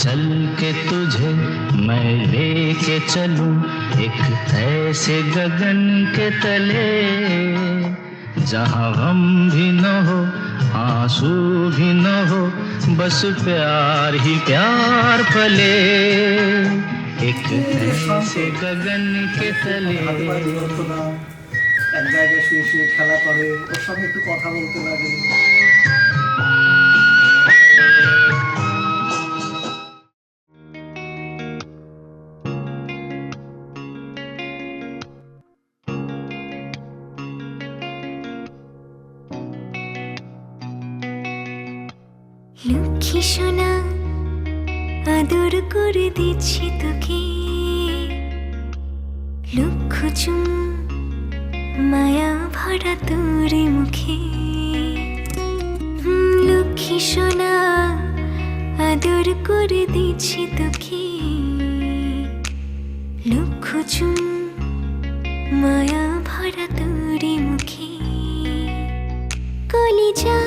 चल के तुझे मैं लेके चलूं एक ऐसे गगन के तले, जहां गम भी न हो आंसू भी न हो, बस प्यार ही प्यार पले, एक ऐसे गगन के तले। এক জায়গায় শুয়ে শুয়ে খেলা করে, ওর সঙ্গে একটু কথা বলতে লাগে। লক্ষ্মী সোনা আদর করে দিচ্ছি তোকে, লক্ষ চুম মায়া ভরা তোর মুখে। লক্ষ্মী সোনা আদর করে দিচ্ছি তোকে, লক্ষ চুম মায়া ভরা তোর মুখে। কলিজা